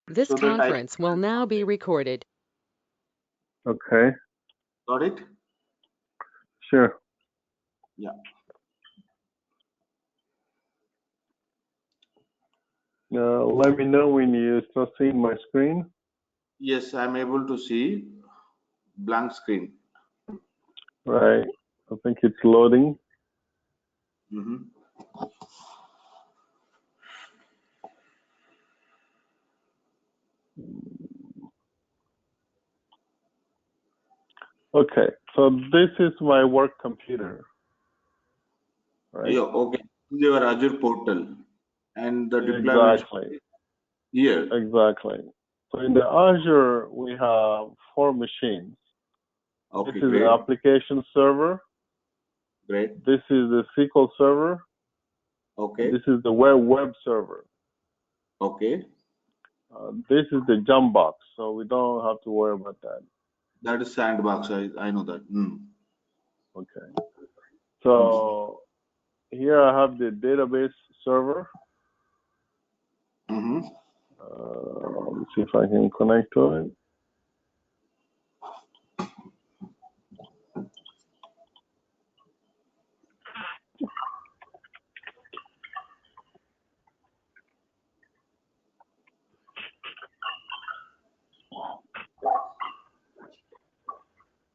This so that conference will now be recorded. Okay, got it. sure. Yeah. Let me know when you start seeing my screen. Yes, I'm able to see blank screen. Right, I think it's loading. Mm-hmm. Okay, so this is my work computer. Right? Yeah, okay. This is your Azure portal and the deployment Exactly. here. Exactly. So in the Azure, we have 4 machines. Okay, This is great. the application server. Great. This is the SQL server. Okay. This is the web server. Okay. This is the jump box, so we don't have to worry about that. That is sandbox. I know that. Okay. So here I have the database server. Mm-hmm. Let me see if I can connect to it.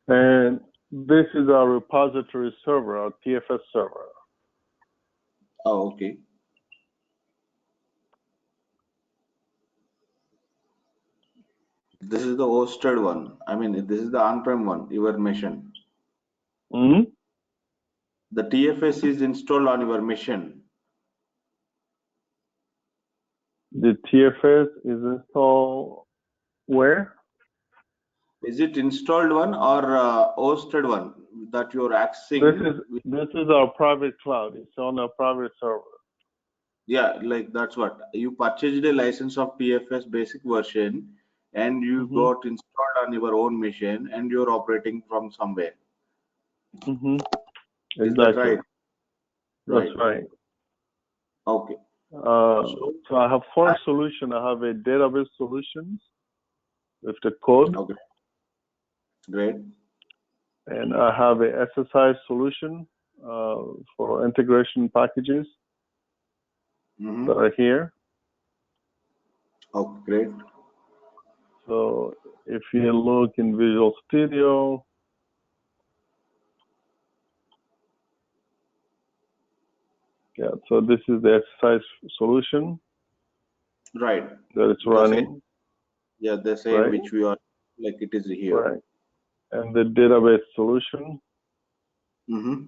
And this is our repository server, our TFS server. Oh, okay. This is the hosted one. I mean, this is the on-prem one, your machine. Mm-hmm. The TFS is installed on your machine. The TFS is installed where? Is it installed one or hosted one that you're accessing? This is our private cloud. It's on a private server. Yeah, like that's what you purchased a license of TFS basic version and you got installed on your own machine and you're operating from somewhere. Mm-hmm. Is that Exactly. right? That's right. Okay. So I have 4 solutions. I have a database solutions with the code. Okay. Great. And I have a SSI solution for integration packages that are here. Okay, great. So if you look in Visual Studio, yeah, so this is the SSI solution. Right. That it's running. Yeah, the same right? which we are, like it is here. Right. And the database solution. Mm-hmm.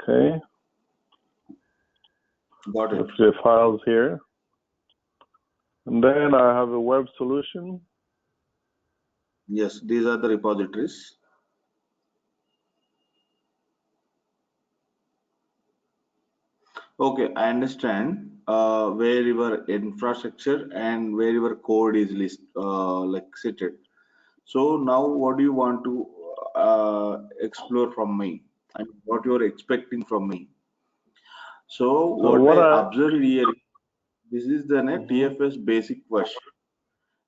Okay. Got it. The files here. And then I have a web solution. Yes, these are the repositories. Okay, I understand where your infrastructure and where your code is like seated. So now what do you want to explore from me? I mean, what you're expecting from me? So what I observed here, this is the TFS basic version.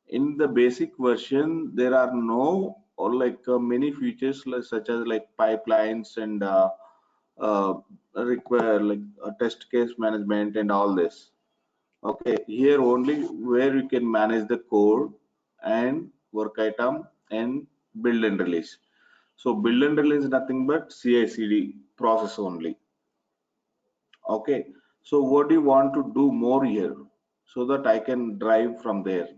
In the basic version, there are no or many features such as like pipelines and require like a test case management and all this. Okay, here only where you can manage the code and work item and build and release. So build and release is nothing but CI/CD process only. Okay, So what do you want to do more here so that I can drive from there?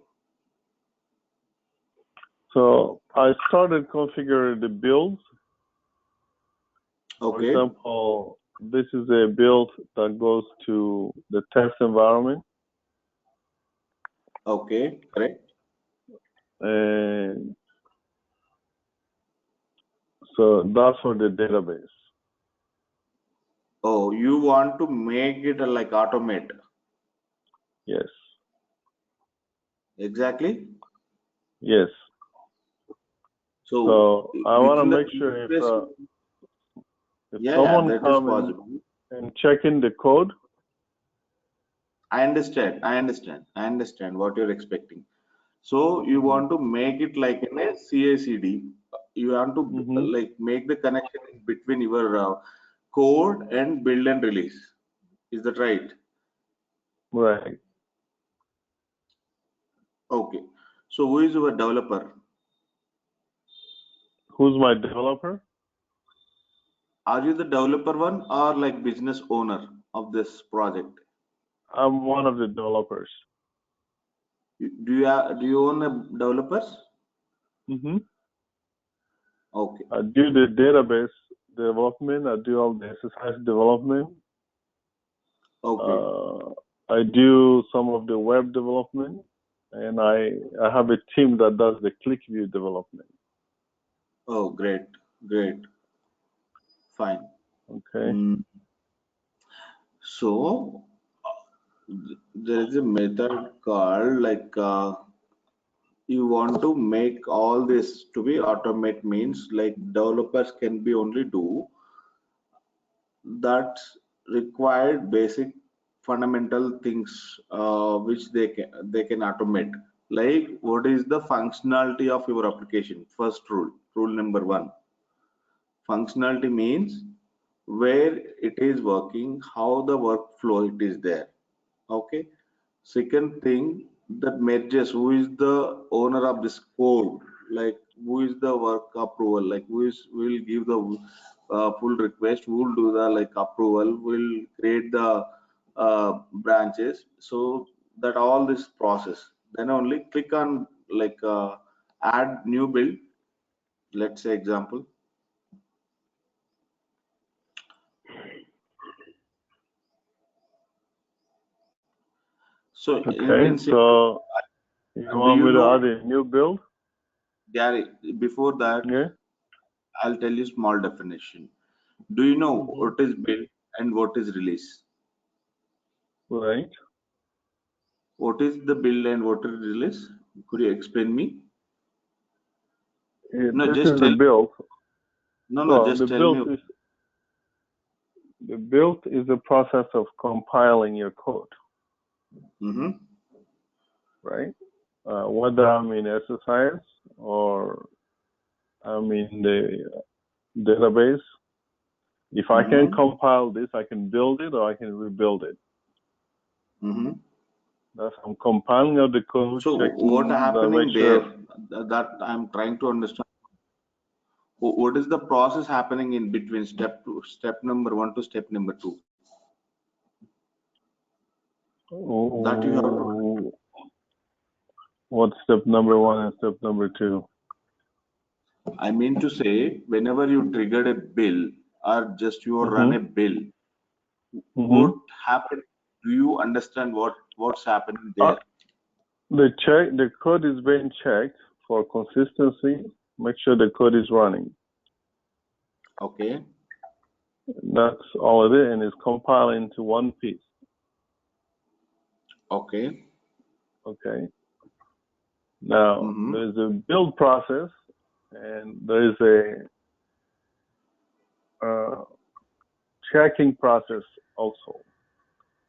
So I started configuring the builds. For Okay. example, this is a build that goes to the test environment. Okay, correct. And so that's for the database. Oh, you want to make it like automate. Yes. Exactly. Yes. So I want to within the make sure if yeah, someone that is come possible. and check in the code. I understand what you're expecting. So you want to make it like in a CI/CD. You want to like make the connection in between your code and build and release. Is that right? Right. Okay. So who is your developer? Who's my developer? Are you the developer one or like business owner of this project? I'm one of the developers. Do you own a developers? Okay. I do the database development. I do all the SSIS development. Okay. I do some of the web development, and I have a team that does the click view development. Oh, great. Fine. Okay. So there is a method called like you want to make all this to be automate, means like developers can be only do that required basic fundamental things which they can automate, like what is the functionality of your application. First rule number one, functionality means where it is working, how the workflow it is there. Okay. Second thing, that merges, who is the owner of this code, like who is the work approval, like will give the pull request, who will do the like approval, will create the branches, so that all this process, then only click on like add new build, let's say example. So in Okay. So you do want you me to know, add a new build? Gary, before that, Yeah. I'll tell you small definition. Do you know what is build and what is release? Right. What is the build and what is release? Could you explain me? No, This just is the tell. build. No, So just tell me. the build is the process of compiling your code. Right. Whether I'm in SSIS or I'm in the database, if I can compile this, I can build it or I can rebuild it. That's I'm compiling of the code. So what happening there? That I'm trying to understand. What is the process happening in between step number 1 to step number 2? That you have to. What's step number 1 and step number 2? I mean to say, whenever you triggered a bill or just you run a bill, what happened? Do you understand what's happening there? The code is being checked for consistency. Make sure the code is running. Okay. That's all it is, and it's compiled into one piece. Okay. Okay. Now there's a build process, and there is a checking process also.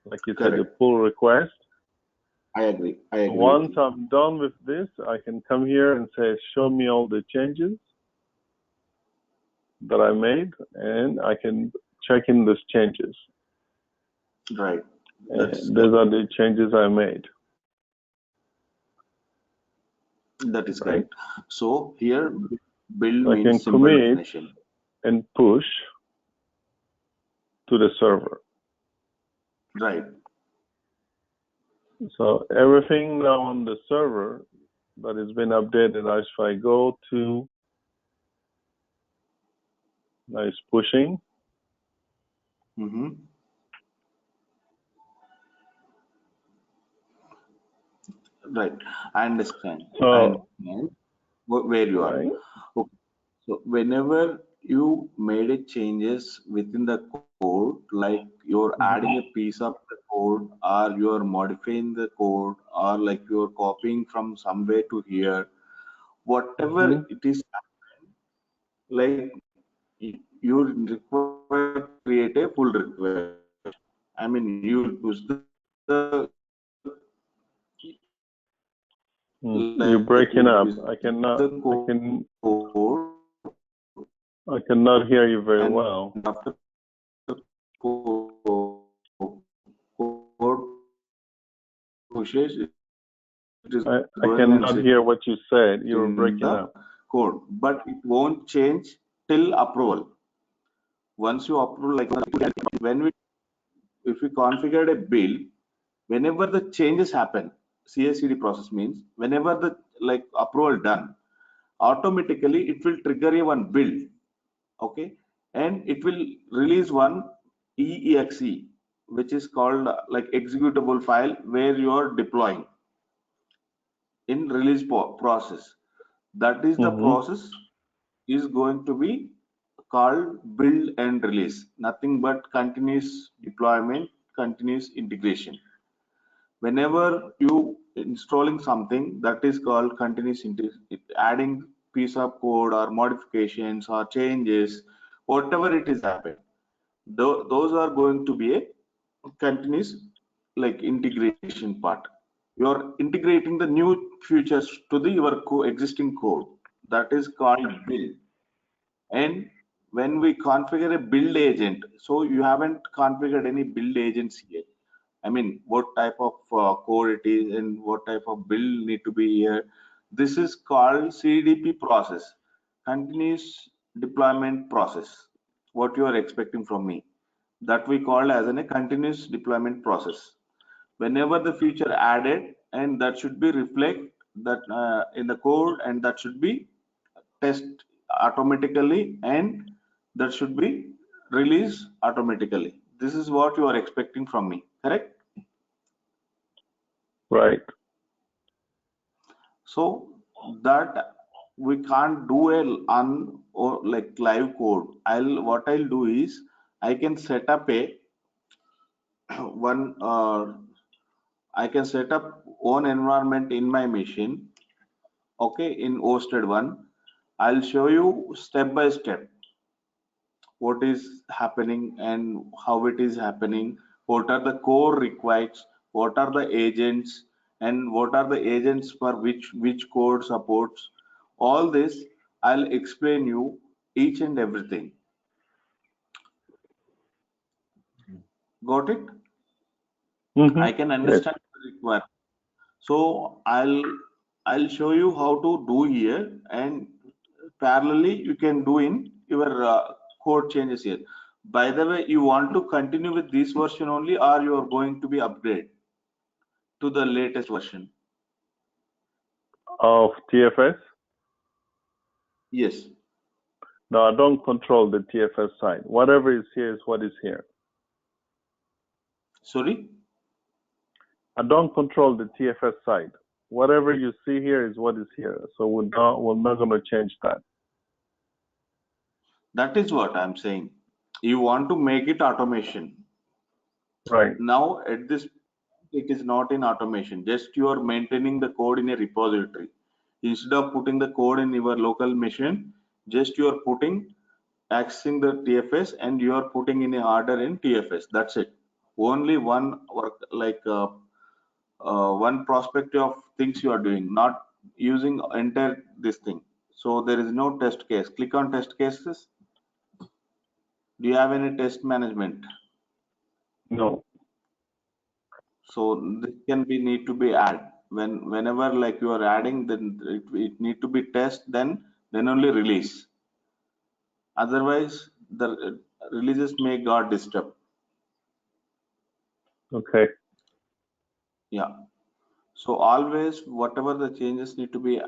Like you said, the pull request. I agree. Once I'm done with this, I can come here and say, show me all the changes that I made, and I can check in those changes. Right. Those are the changes I made. That is right. So here, build I means can simple commit definition and push to the server. Right. So everything now on the server that has been updated, if I go to, now it's pushing. Mm-hmm. Right. I understand. I So, understand where you are. right. Okay. So whenever you made a changes within the code, like you're adding a piece of the code, or you're modifying the code, or like you're copying from somewhere to here, whatever Mhm. it is, like you require to create a pull request. I mean, you will push the You're like breaking you'll up. push the code, I cannot hear you very and well. after the code pushes, it is I going and cannot hear setting what you said. You were in breaking the up. code, but it won't change till approval. Once you approve, like when we if we configure a build, whenever the changes happen, CI/CD process means whenever the like approval done, automatically it will trigger a one build, okay, and it will release one eexe, which is called like executable file where you are deploying in release process. That is the Mm-hmm. process is going to be called build and release. Nothing but continuous deployment, continuous integration. Whenever you installing something, that is called continuous integration, adding piece of code or modifications or changes, whatever it is happened, those are going to be a continuous like integration part. You're integrating the new features to the your existing code. That is called build. And when we configure a build agent, so you haven't configured any build agents yet. I mean, what type of code it is and what type of build need to be here. This is called CDP process, continuous deployment process. What you are expecting from me, that we call as a continuous deployment process. Whenever the feature added, and that should be reflect that in the code, and that should be test automatically, and that should be released automatically. This is what you are expecting from me, correct? Right. So that we can't do a on or like live code. I'll do is I can set up a one I can set up own environment in my machine, okay, in hosted one. I'll show you step by step what is happening and how it is happening, what are the core requires, what are the agents, and what are the agents for which code supports. All this I'll explain you each and everything. Got it? Mm-hmm. I can Yes. understand the requirement. So I'll show you how to do here, and parallelly you can do in your code changes here. By the way, you want to continue with this version only, or you are going to be upgrade to the latest version? Of TFS? Yes. No, I don't control the TFS side. Whatever is here is what is here. Sorry? I don't control the TFS side. Whatever you see here is what is here. So we're not going to change that. That is what I'm saying. You want to make it automation. Right. Now at this, it is not in automation. Just you are maintaining the code in a repository. Instead of putting the code in your local machine, just you are putting accessing the TFS, and you are putting in a order in TFS. That's it. Only one work like one perspective of things you are doing, not using entire this thing. So there is no test case. Click on test cases. Do you have any test management? No. So this can be need to be add whenever like you are adding, then it need to be test, then only release. Otherwise the releases may got disturbed. Okay. Yeah. So always whatever the changes need to be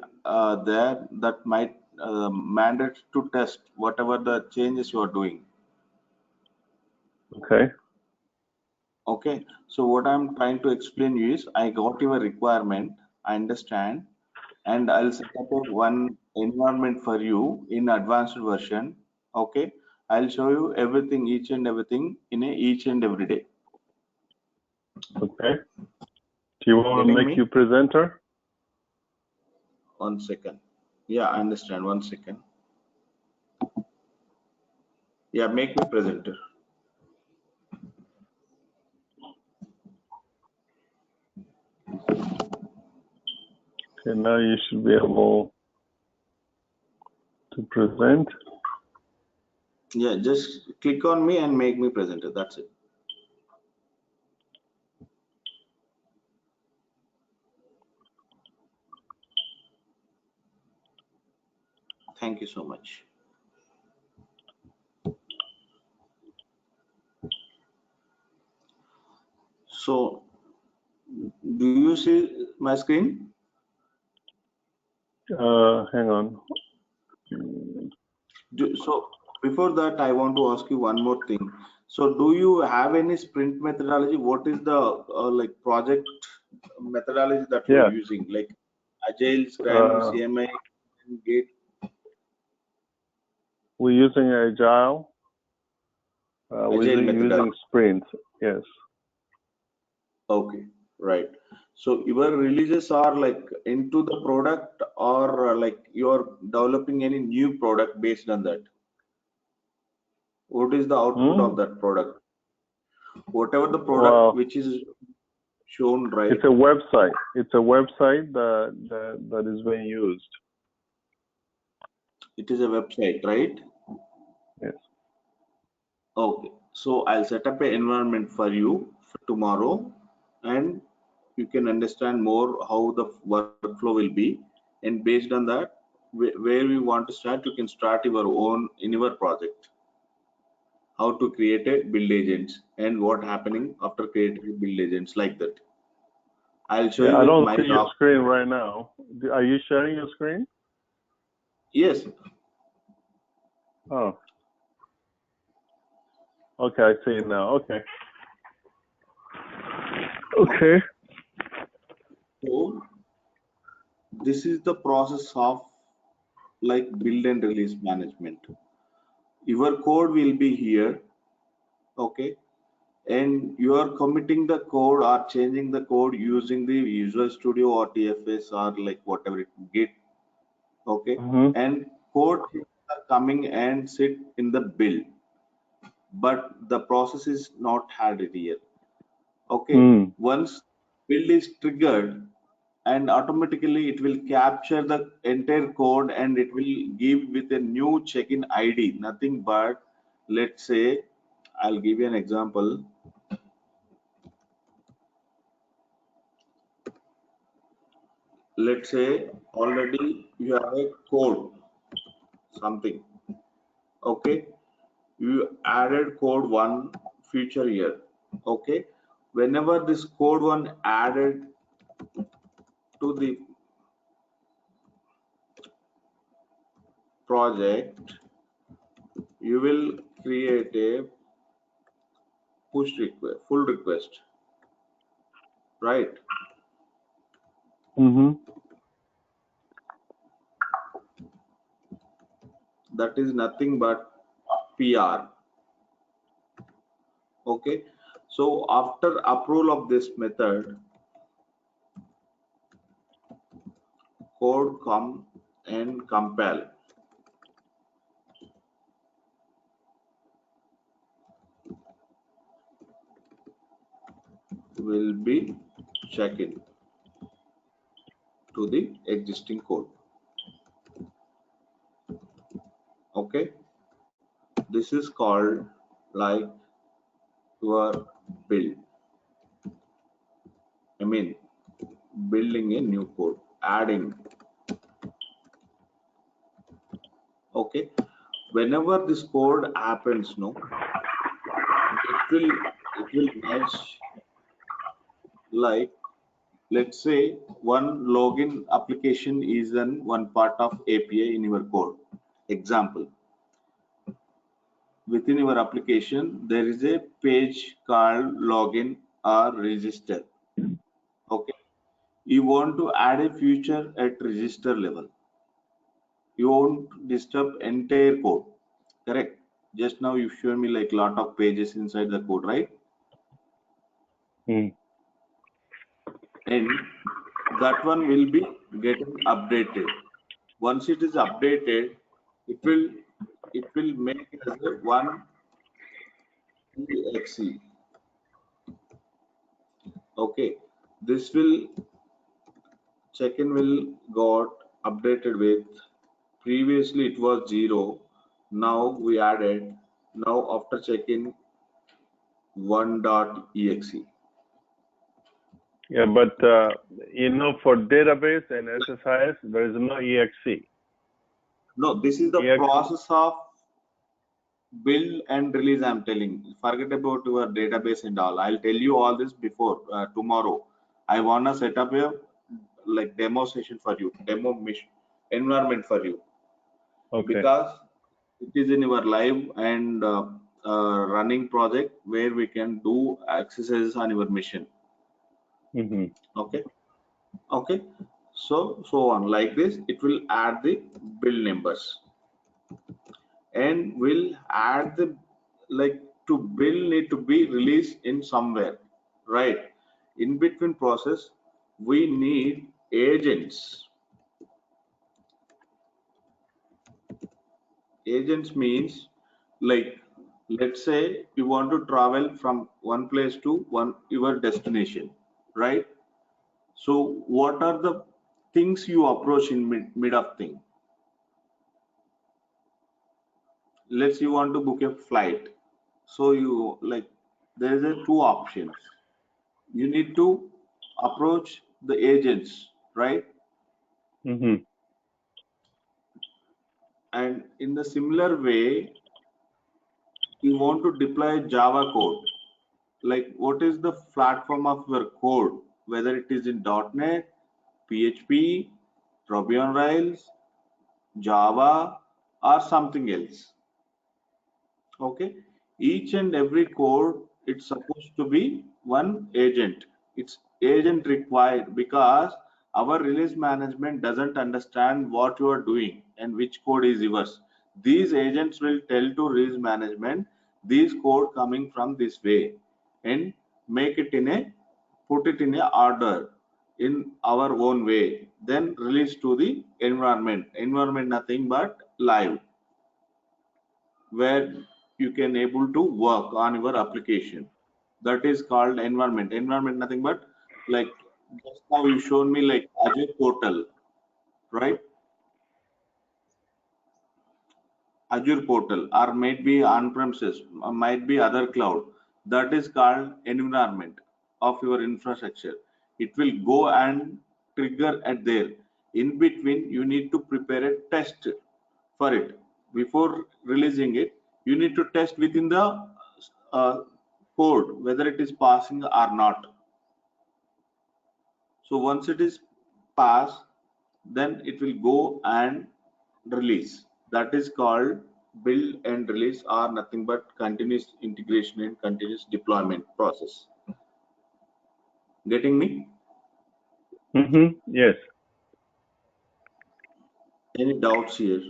there, that might mandate to test whatever the changes you are doing. Okay. Okay. So what I'm trying to explain you is I got your requirement, I understand, and I'll set up a one environment for you in advanced version. Okay. I'll show you everything, each and everything in a each and every day. Okay. Do you want to Getting make me? you presenter? 1 second. Yeah, I understand. 1 second. Yeah, make me presenter. Okay, now you should be able to present. Yeah, just click on me and make me presenter. That's it. Thank you so much. So, do you see my screen? Hang on. So, before that, I want to ask you one more thing. So, do you have any sprint methodology? What is the like project methodology that you're Yeah. using? Like Agile, Scrum, CMI, Git? We're using Agile. We're Agile using methodology. sprints. Yes. Okay, right. So your releases are like into the product, or like you're developing any new product based on that? What is the output of that product? Whatever the product Well, which is shown, right? it's a website. It's a website that is being used. It is a website, right? Yes. Okay. So I'll set up an environment for you for tomorrow, and you can understand more how the workflow will be. And based on that, where we want to start, you can start your own in your project. How to create a build agents and what happening after creating build agents, like that. I'll show you I with don't my see your doc. screen right now. Are you sharing your screen? Yes. Oh. Okay, I see it now. Okay. Okay. So this is the process of like build and release management. Your code will be here. Okay. And you are committing the code or changing the code using the Visual Studio or TFS or like whatever it Git. Okay. And code are coming and sit in the build, but the process is not had it here. Okay. Once build is triggered, and automatically it will capture the entire code and it will give with a new check-in ID. Nothing but, let's say, I'll give you an example. Let's say already you have a code, something. Okay. You added code one feature here. Okay. Whenever this code one added to the project, you will create a push request, pull request, right? That is nothing but PR. Okay. So after approval of this method, code come and compile. Will be check-in to the existing code. Okay. This is called like your build. I mean, building a new code, adding. Okay. Whenever this code happens, no, it will merge like, let's say one login application is one part of API in your code. Example, within your application, there is a page called login or register. Okay. You want to add a feature at register level. You won't disturb entire code. Correct. Just now you showed me like lot of pages inside the code, right? Mm. And that one will be getting updated. Once it is updated, it will make as a one exe. Okay, this will check-in will got updated with, previously it was 0, now we added, now after check-in 1.exe. Yeah, but for database and SSIS, there is no exe. No, this is the process of build and release. I'm telling, forget about your database and all. I'll tell you all this before tomorrow. I wanna set up a like demo session for you, demo mission environment for you. Okay. Because it is in your live and running project where we can do exercises on your mission. Mm-hmm. Okay, so on like this. It will add the build numbers and will add the, like, to build need to be released in somewhere, right? In between process we need agents. Agents means, like, let's say you want to travel from one place to your destination, right? So what are the things you approach in mid of thing? Let's you want to book a flight, so you like, there is a two options. You need to approach the agents, right? Mm-hmm. And in the similar way, you want to deploy Java code. Like, what is the platform of your code, whether it is in .NET, PHP, Ruby on Rails, Java, or something else. Okay, each and every code, it's supposed to be one agent. It's agent required because our release management doesn't understand what you are doing and which code is yours. These agents will tell to release management these code coming from this way and make it in a, put it in a order in our own way, then release to the environment nothing but live, where you can able to work on your application. That is called environment nothing but, like, just now you shown me like Azure portal, right? Azure portal, or might be on premises, might be other cloud. That is called environment of your infrastructure. It will go and trigger at there. In between, you need to prepare a test for it. Before releasing it, you need to test within the code whether it is passing or not. So once it is passed, then it will go and release. That is called build and release, are nothing but continuous integration and continuous deployment process. Getting me? Mm-hmm. Yes. Any doubts here?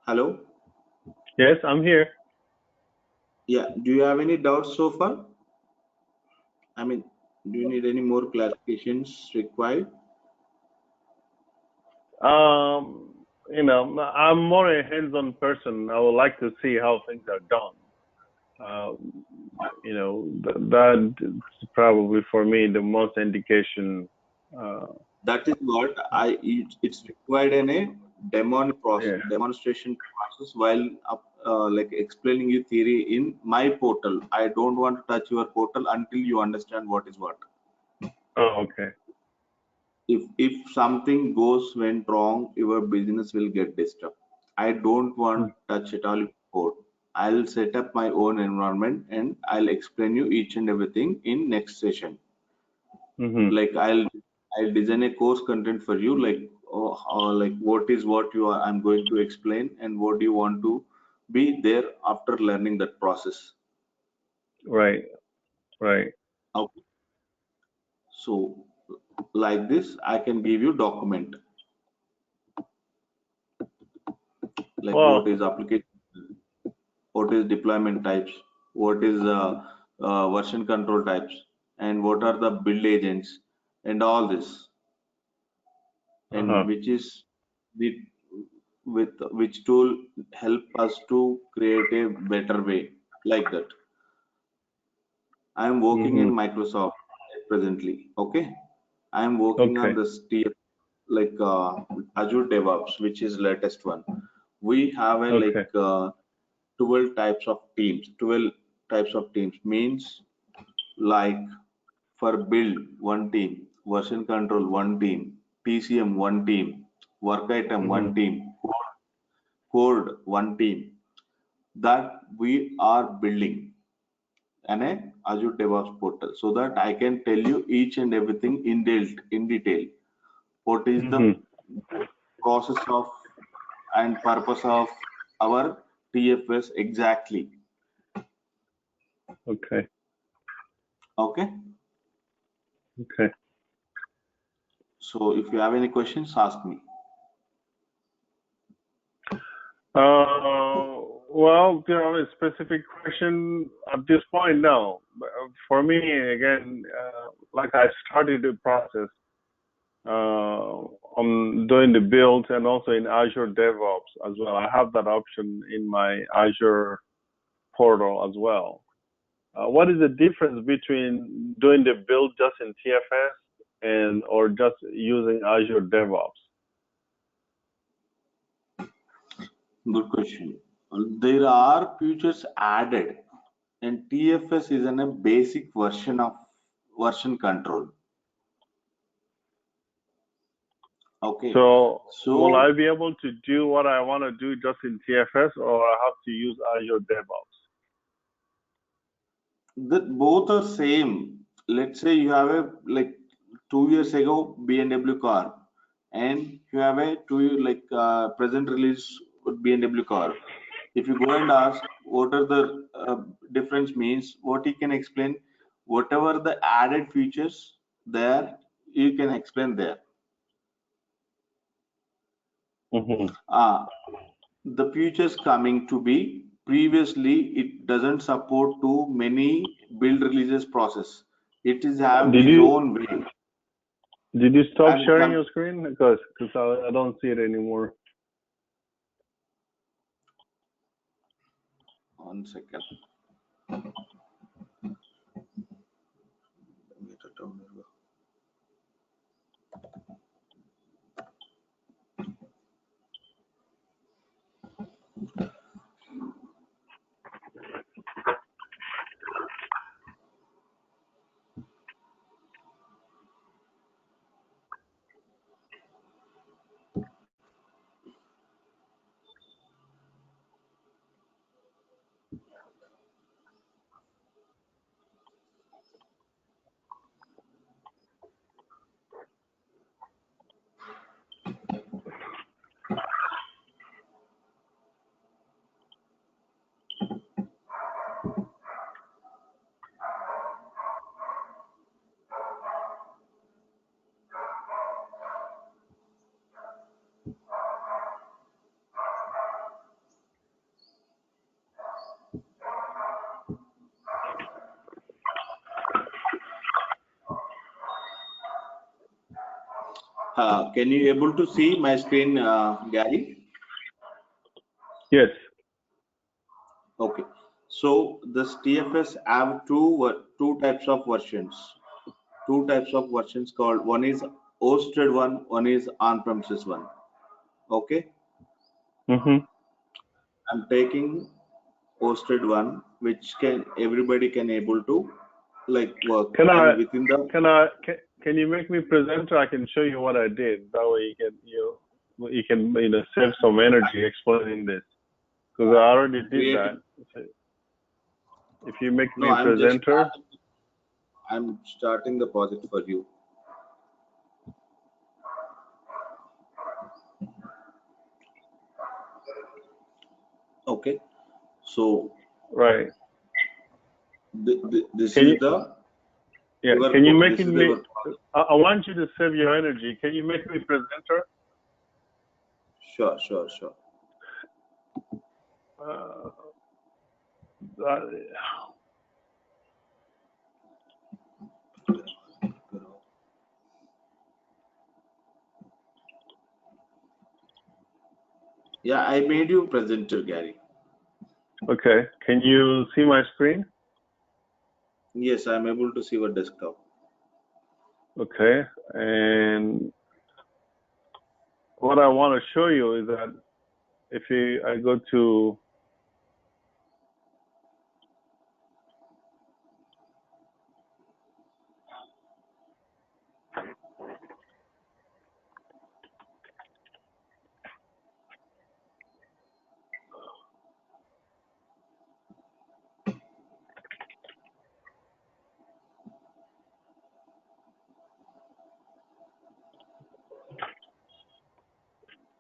Hello? Yes, I'm here. Yeah, do you have any doubts so far? I mean, do you need any more clarifications required? I'm more a hands-on person. I would like to see how things are done. That's probably for me the most indication. That is what it's required in a demonstration process while like explaining you theory in my portal. I don't want to touch your portal until you understand what is what. Oh, okay. if something went wrong, your business will get disturbed. I don't want touch at all code. I'll set up my own environment and I'll explain you each and everything in next session. Like I'll design a course content for you, like like what is what I'm going to explain and what do you want to be there after learning that process. Right. Right. Okay. So like this, I can give you document like what is application, what is deployment types, what is version control types, and what are the build agents, and all this, and which is the with which tool help us to create a better way, like that. I am working in Microsoft presently. Okay, I am working on this like Azure DevOps, which is latest one. We have a like 12 types of teams. 12 types of teams means like for build one team, version control one team, TCM one team, work item one team, code one team, that we are building an Azure DevOps portal, so that I can tell you each and everything in detail. What is the process of and purpose of our TFS exactly. Okay. Okay. Okay. So if you have any questions, ask me. Well, do you have a specific question at this point? No. For me, again, like I started the process on doing the builds and also in Azure DevOps as well. I have that option in my Azure portal as well. What is the difference between doing the build just in TFS or just using Azure DevOps? Good question. There are features added, and TFS is a basic version of version control. Okay. So will I be able to do what I want to do just in TFS, or I have to use Azure DevOps? Both are same. Let's say you have a like 2 years ago BMW car, and you have a present release BMW car. If you go and ask what are the difference means, what he can explain, whatever the added features there, you can explain there. The features coming to be, previously it doesn't support too many build releases process. It is have its own way. Did you stop sharing your screen? Because I don't see it anymore. One second. Can you able to see my screen, Gary? Yes. Okay. So this TFS have two types of versions. Two types of versions called, one is hosted one is on-premises one. Okay. I'm taking hosted one, which everybody can able to like work. Can can you make me presenter? I can show you what I did. That way you can save some energy explaining this, because I already did that. If you make me presenter. I'm starting the project for you. Okay, so right. This can is you, the. Yeah. Can you make me? I want you to save your energy. Can you make me presenter? Sure. Yeah, I made you presenter, Gary. Okay. Can you see my screen? Yes, I'm able to see your desktop. Okay. And what I want to show you is that if I go to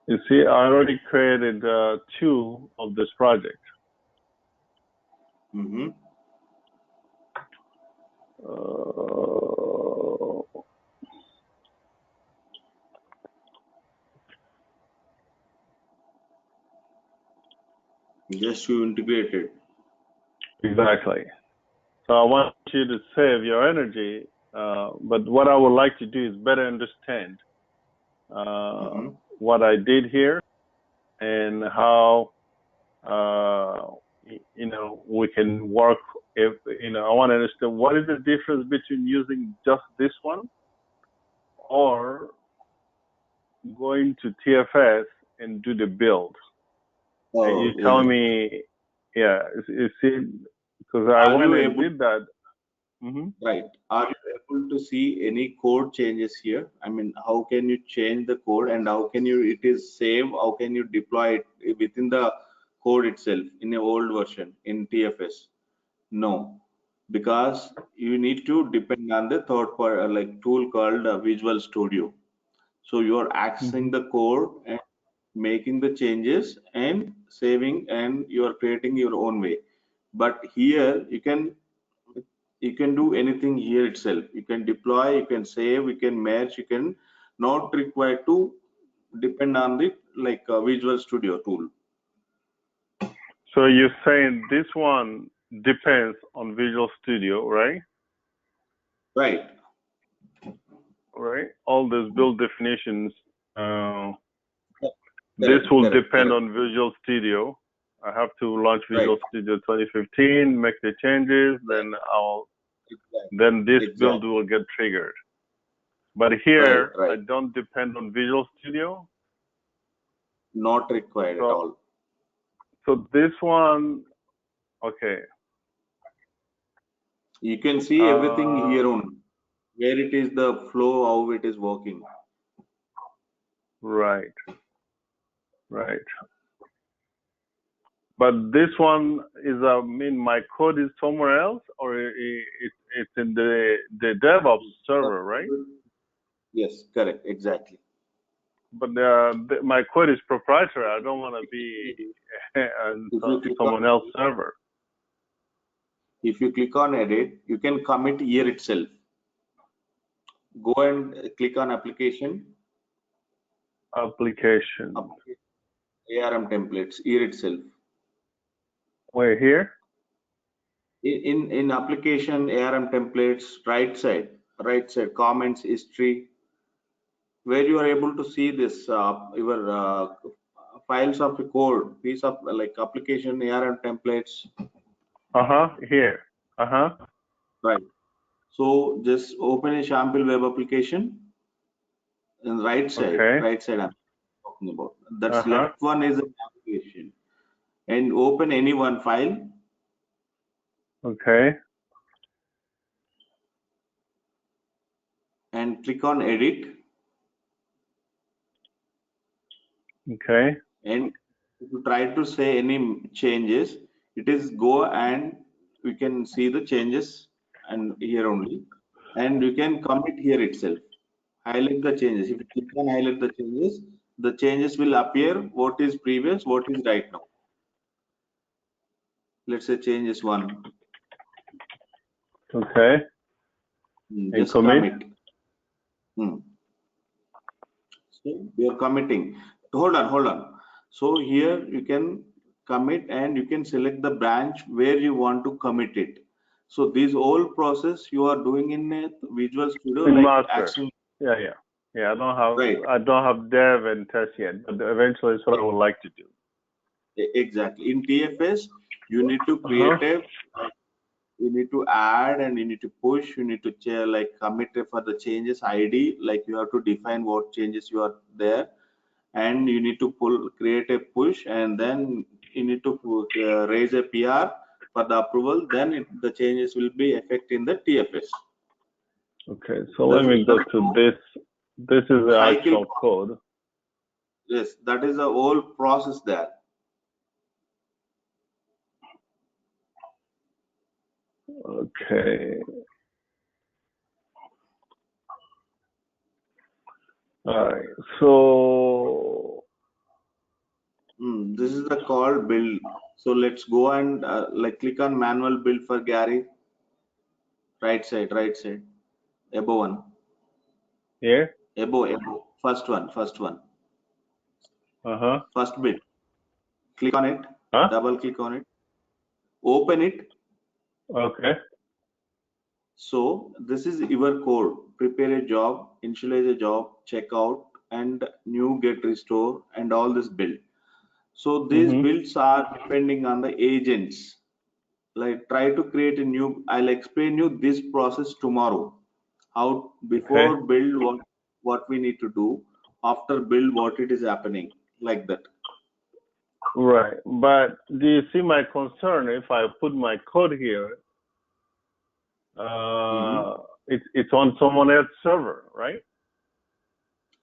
you see, I already created 2 of this project. Mm-hmm. Just to integrate it. Exactly. So I want you to save your energy, but what I would like to do is better understand what I did here and how we can work. If I want to understand what is the difference between using just this one or going to TFS and do the build. And you tell me, yeah, you see, because I went and did that. Right. Are you able to see any code changes here? I mean, how can you change the code and how can it is saved? How can you deploy it within the code itself in an old version in TFS? No, because you need to depend on the third party tool called Visual Studio. So you are accessing the code and making the changes and saving, and you are creating your own way. But here you can do anything here itself. You can deploy, you can save, you can merge, you can not required to depend on the Visual Studio tool. So you're saying this one depends on Visual Studio, right? Right. Right. All those build definitions. This will depend on Visual Studio. I have to launch Visual Studio 2015, make the changes, then this build will get triggered. But here, I don't depend on Visual Studio. Not required at all. So this one, okay. You can see everything here on where it is the flow, how it is working. Right. But this one is, my code is somewhere else, or it's in the DevOps server, right? Yes, correct, exactly. But my code is proprietary. I don't want to be on someone else's server. If you click on edit, you can commit here itself. Go and click on application. Application. ARM templates here itself. Where here? In application ARM templates, right side comments history, where you are able to see this your files of the code, piece of application ARM templates. Here. Right. So just open a sample web application. And right side I'm talking about. That's left one is an application. And open any one file. Okay. and click on edit. Okay. And if you try to say any changes, it is go and we can see the changes and here only, and you can commit here itself. Highlight the changes. If you click on highlight the changes will appear what is previous, what is right now. Let's say changes 1. Okay. Just commit. So you are committing. Hold on. So here you can commit and you can select the branch where you want to commit it. So this whole process you are doing in a Visual Studio In like master. action. Yeah. I don't have Right. I don't have dev and test yet, but eventually it's what I would like to do. Exactly. In TFS, you need to create you need to add and you need to push, you need to like commit for the changes ID, like you have to define what changes you are there, and you need to create a push, and then you need to raise a PR for the approval, then the changes will be effect in the TFS. Okay, so let me go to this. This is the actual code. Yes, that is the whole process there. Okay. All right. So this is the call build. So let's go and like click on manual build for Gary. Right side, above one. Here. Above. First one. First build. Click on it. Double click on it. Open it. Okay. So this is your code. Prepare a job, initialize a job, checkout, and new get restore, and all this build. So these builds are depending on the agents. Like try to create a new. I'll explain you this process tomorrow. How before build what we need to do, after build what it is happening, like that. Right, but do you see my concern? If I put my code here, it's on someone else's server, right?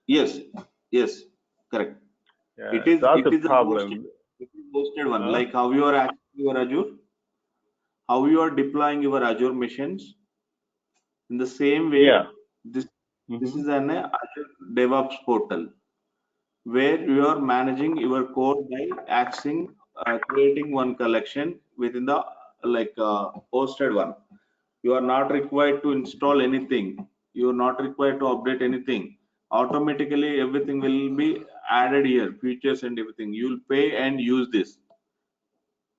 Yes, correct. Yeah, it is that's a problem. It is hosted one, like how you are accessing your Azure, how you are deploying your Azure machines. In the same way, this is an Azure DevOps portal where you are managing your code by accessing, creating one collection within the hosted one. You are not required to install anything. You are not required to update anything. Automatically, everything will be added here, features and everything. You will pay and use this.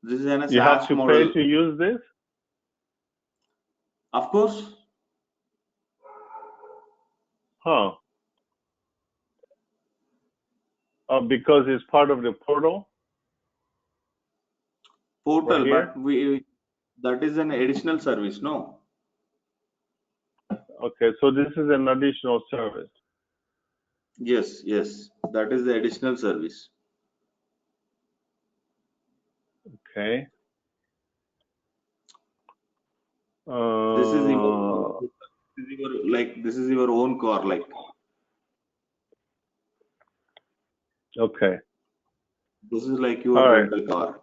This is an you have to model. pay to use this? Of course. Because it's part of the portal? Portal, right, but that is an additional service, no? Okay, so this is an additional service. Yes, that is the additional service. Okay. This is your own car, like. Okay. This is like your rental car.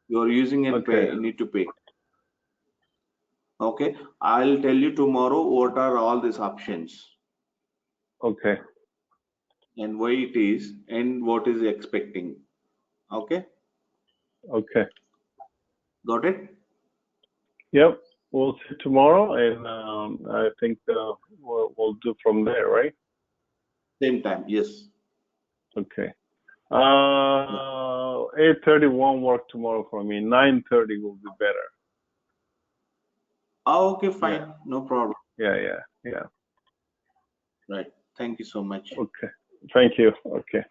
You are using and pay. You need to pay. Okay. I'll tell you tomorrow what are all these options. Okay. And why it is and what is expecting. Okay. Okay. Got it? Yep. We'll see tomorrow, and I think we'll do from there, right? Same time, yes. Okay. 8:30 won't work tomorrow for me. 9:30 will be better. Oh, okay, fine. No problem. Yeah. Right. Thank you so much. Okay. Thank you. Okay.